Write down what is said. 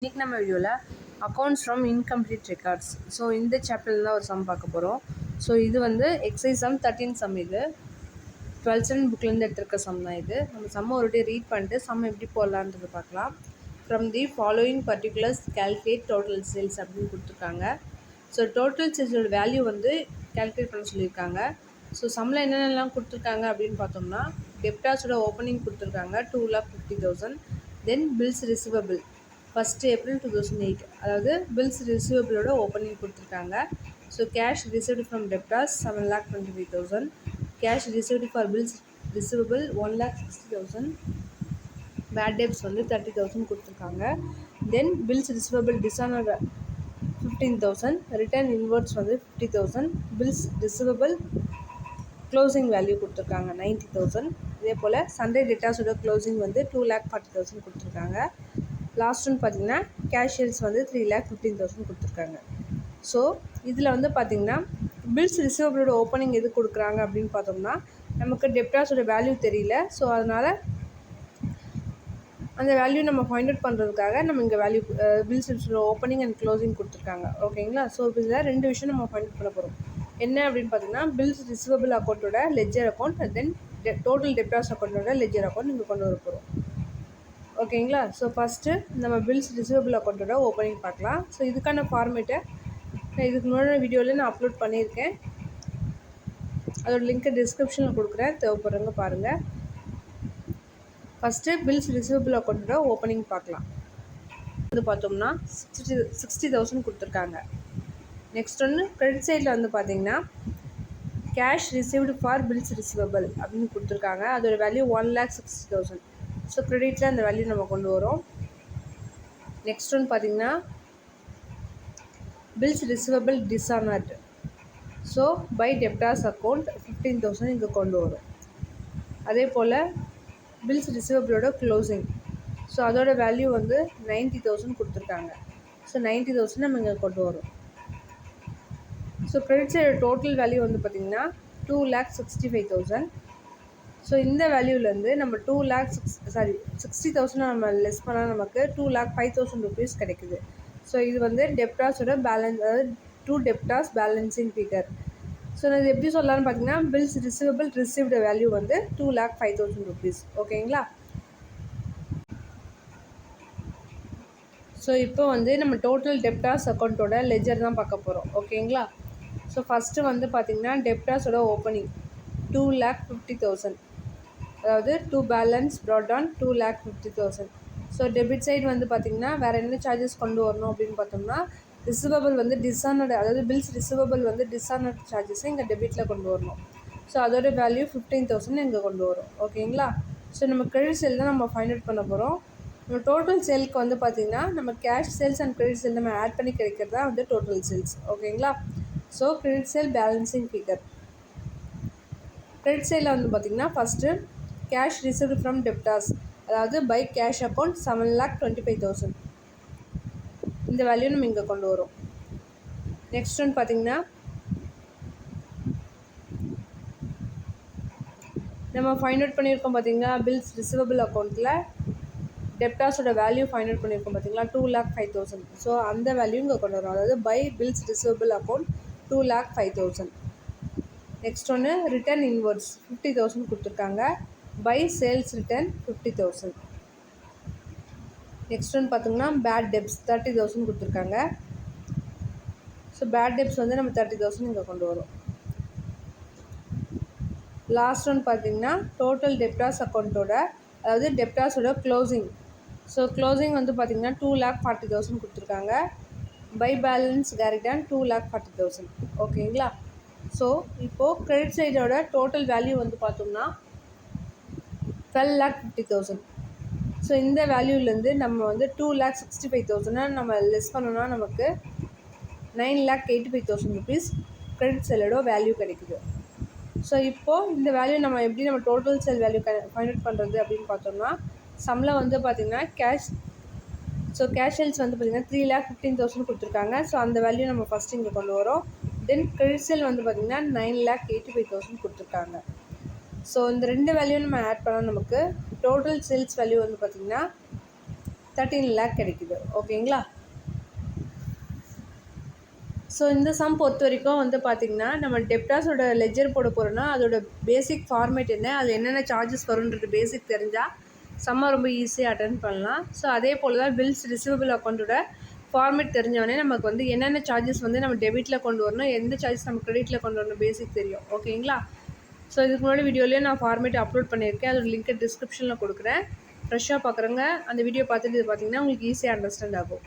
இன்றைக்கி நம்ம வீடியோவில் accounts from incomplete records. So இந்த சாப்டரில் தான் ஒரு சம் பார்க்க போகிறோம். ஸோ இது வந்து எக்ஸசைஸ் சம் 13 சம். இது 12th ஸ்டாண்டர்ட் புக்லேருந்து எடுத்துருக்க சம் தான். இது நம்ம சம்மை ஒரு ரீட் பண்ணிட்டு சம் எப்படி போடலான்றது பார்க்கலாம். From the following particulars calculate total sales அப்படின்னு கொடுத்துருக்காங்க. ஸோ டோட்டல் சேல்ஸோட வேல்யூ வந்து கால்குலேட் பண்ண சொல்லியிருக்காங்க. ஸோ சம்மில் என்னென்னலாம் கொடுத்துருக்காங்க அப்படின்னு பார்த்தோம்னா, டெப்டாஸோட ஓப்பனிங் கொடுத்துருக்காங்க 2,50,000. தென் பில்ஸ் ரிசீவபிள் 1st April 2008, அதாவது பில்ஸ் ரிசீவபிளோட ஓப்பனிங் கொடுத்துருக்காங்க. So cash received from debtors 7,25,000. Cash received for bills receivable 1,60,000. Bad debts வந்து 30,000 கொடுத்துருக்காங்க. Then bills receivable dishonour 15,000. Return inwards வந்து 50,000. பில்ஸ் ரிசீவபிள் க்ளோசிங் வேல்யூ கொடுத்துருக்காங்க 90,000. இதே போல் சண்டே டெட்டாஸோட க்ளோசிங் வந்து 2,40,000 கொடுத்துருக்காங்க. லாஸ்ட் ஒன் பார்த்திங்கன்னா கேஷியர்ஸ் வந்து 3,15,000 கொடுத்துருக்காங்க. ஸோ இதில் வந்து பார்த்திங்கன்னா பில்ஸ் ரிசீவபிளோட ஓப்பனிங் எது கொடுக்குறாங்க அப்படின்னு பார்த்தோம்னா, நமக்கு டெப்டாஸோட வேல்யூ தெரியல. ஸோ அதனால் அந்த வேல்யூ நம்ம ஃபைண்ட் அவுட் பண்ணுறதுக்காக நம்ம இங்கே வேல்யூ பில்ஸ் ரிசீவபிளோட ஓப்பனிங் அண்ட் க்ளோசிங் கொடுத்துருக்காங்க. ஓகேங்களா? ஸோ இதில் ரெண்டு விஷயம் நம்ம ஃபைண்ட் அவுட் பண்ண போகிறோம். என்ன அப்படின்னு பார்த்தீங்கன்னா, பில்ஸ் ரிசீவபிள் அக்கௌண்ட்டோட ledger account, then total debtors அக்கௌண்ட்டோட லெட்ஜர் அக்கௌண்ட் இங்கே கொண்டு வர போகிறோம். ஓகேங்களா? ஸோ ஃபஸ்ட்டு நம்ம பில்ஸ் ரிசீவபிள் அக்கௌண்ட்டோட ஓப்பனிங் பார்க்கலாம். ஸோ இதுக்கான ஃபார்மேட்டை நான் இதுக்கு முன்னாடி வீடியோவில் நான் அப்லோட் பண்ணியிருக்கேன். அதோட லிங்க்கை டிஸ்கிரிப்ஷனில் கொடுக்குறேன், தேவைப்படுறவங்க பாருங்கள். ஃபஸ்ட்டு பில்ஸ் ரிசீவபிள் அக்கௌண்ட்டோட ஓப்பனிங் பார்க்கலாம். வந்து பார்த்தோம்னா 60,000 கொடுத்துருக்காங்க. நெக்ஸ்ட் ஒன்று கிரெடிட் சைடில் வந்து பார்த்தீங்கன்னா cash received for bills receivable அப்படின்னு கொடுத்துருக்காங்க. அதோட வேல்யூ 1,60,000. ஸோ கிரெடிட்டில் அந்த வேல்யூ நம்ம கொண்டு வரோம். நெக்ஸ்ட் ஒன்று பார்த்திங்கன்னா bills receivable dishonoured. So by debtors account 15,000 இங்கே கொண்டு வரும். அதே போல் பில்ஸ் ரிசீவபிளோட க்ளோசிங், ஸோ அதோட வேல்யூ வந்து 90,000 கொடுத்துருக்காங்க. ஸோ 90,000 நம்ம இங்கே கொண்டு வரோம். So credit side total value வந்து பார்த்திங்கன்னா 2,65,000. ஸோ இந்த வேல்யூலேருந்து நம்ம 60,000 நம்ம லெஸ் பண்ணால் நமக்கு 2,05,000 ருபீஸ் கிடைக்குது. ஸோ இது வந்து டெப்டாஸோட பேலன்ஸ், அதாவது டெப்டாஸ் பேலன்சிங் ஃபிகர். ஸோ இது எப்படி சொல்லலாம்னு பார்த்தீங்கன்னா, பில்ஸ் ரிசீவபிள் ரிசீவ்டு வேல்யூ வந்து 2,05,000 ருபீஸ். ஓகேங்களா? ஸோ இப்போ வந்து நம்ம டோட்டல் டெப்டாஸ் அக்கௌண்ட்டோட லெஜர் தான் பார்க்க போகிறோம். ஓகேங்களா? ஸோ ஃபஸ்ட்டு வந்து பார்த்திங்கன்னா டெப்டாஸோட ஓப்பனிங் 2,50,000, அதாவது balance broad on 2,50,000. So debit side வந்து பார்த்திங்கன்னா வேறு என்ன சார்ஜஸ் கொண்டு வரணும் அப்படின்னு பார்த்தோம்னா, ரிசீவபிள் வந்து டிஸானர்டு, அதாவது பில்ஸ் ரிசீவபிள் வந்து டிஸானர்டு சார்ஜஸை இங்கே டெபிட்டில் கொண்டு வரணும். ஸோ அதோட வேல்யூ 15,000 இங்கே கொண்டு வரும். ஓகேங்களா? ஸோ நம்ம கிரெடிட் சேல் தான் நம்ம ஃபைண்ட் அவுட் பண்ண போகிறோம். நம்ம டோட்டல் சேலுக்கு வந்து பார்த்திங்கன்னா நம்ம cash sales and credit sale நம்ம ஆட் பண்ணி கிடைக்கிறது தான் வந்து டோட்டல் சேல்ஸ். ஓகேங்களா? So credit sale balancing figure. Credit சைடில் வந்து பார்த்திங்கன்னா first cash received from debtors, அதாவது பை கேஷ் அக்கௌண்ட் 7,25,000. இந்த வேல்யூ நம்ம இங்கே கொண்டு வரோம். நெக்ஸ்ட் ஒன்று பார்த்திங்கன்னா நம்ம ஃபைண்ட் அவுட் பண்ணியிருக்கோம் பார்த்திங்கன்னா, பில்ஸ் ரிசீவபிள் அக்கௌண்ட்டில் டெப்டாஸோட வேல்யூ ஃபைண்ட் அவுட் பண்ணியிருக்கோம் பார்த்திங்களா, 2,05,000. ஸோ அந்த வேல்யூ இங்கே கொண்டு வரோம், அதாவது by bills receivable account 2,05,000. Next ஒன்று ரிட்டர்ன் இன்வர்ட்ஸ் 50,000 கொடுத்துருக்காங்க. By sales return 50,000. நெக்ஸ்ட் ஒன்று பார்த்திங்கன்னா பேட் டெப்ஸ் 30,000 கொடுத்துருக்காங்க. ஸோ பேட் டெப்ஸ் வந்து நம்ம 30,000 இங்கே கொண்டு வரோம். லாஸ்ட் ஒன் பார்த்திங்கன்னா டோட்டல் டெப்டாஸ் அக்கௌண்ட்டோட, அதாவது டெப்டாஸோட க்ளோசிங். ஸோ க்ளோசிங் வந்து பார்த்திங்கன்னா 2,40,000 கொடுத்துருக்காங்க. By balance carried down 2,40,000. ஓகேங்களா? ஸோ இப்போது கிரெடிட் சைடோட டோட்டல் வேல்யூ வந்து பார்த்தோம்னா 12,50,000. ஸோ இந்த வேல்யூலேருந்து நம்ம வந்து 2,65,000 நம்ம லெஸ் பண்ணோன்னா நமக்கு 9,85,000 ருபீஸ் கிரெடிட் சேலோட வேல்யூ கிடைக்குது. ஸோ இப்போது இந்த வேல்யூ நம்ம எப்படி நம்ம total sale value find out பண்ணுறது அப்படின்னு பார்த்தோம்னா, சம்மில் வந்து பார்த்திங்கன்னா கேஷ் சேல்ஸ் வந்து பார்த்திங்கன்னா 3,15,000 கொடுத்துருக்காங்க. ஸோ அந்த வேல்யூ நம்ம ஃபஸ்ட்டு இங்கே கொண்டு வரோம். தென் கிரெடிட் சேல் வந்து பார்த்திங்கன்னா 9,85,000 கொடுத்துருக்காங்க. ஸோ இந்த ரெண்டு வேல்யூ நம்ம ஆட் பண்ணால் நமக்கு டோட்டல் சேல்ஸ் வேல்யூ வந்து பார்த்திங்கன்னா 13 லேக் கிடைக்குது. ஓகேங்களா? ஸோ இந்த சம் பொறுத்த வரைக்கும் வந்து பார்த்திங்கன்னா, நம்ம டெப்டாஸோட லெட்ஜர் போட போகிறோன்னா அதோட பேசிக் ஃபார்மேட் என்ன, அது என்னென்ன சார்ஜஸ் வரும்ன்றது பேசிக் தெரிஞ்சால் சம்மை ரொம்ப ஈஸியாக அட்டென்ட் பண்ணலாம். ஸோ அதே போல் தான் பில்ஸ் ரிசீவபிள் அக்கௌண்ட்டோட ஃபார்மேட் தெரிஞ்சவொடனே நமக்கு வந்து என்னென்ன சார்ஜஸ் வந்து நம்ம டெபிட்டில் கொண்டு வரணும், எந்த சார்ஜஸ் நம்ம கிரெடிட்டில் கொண்டு வரணும் பேசிக் தெரியும். ஓகேங்களா? ஸோ இதுக்கு முன்னாடி வீடியோலேயே நான் ஃபார்மேட் அப்லோட் பண்ணியிருக்கேன். அதோட லிங்க்கை டிஸ்கிரிப்ஷனில் கொடுக்குறேன். ஃப்ரெஷ்ஷாக பார்க்குறவங்க அந்த வீடியோ பார்த்துட்டு இது பார்த்திங்கன்னா உங்களுக்கு ஈஸியாக அண்டர்ஸ்டாண்ட் ஆகும்.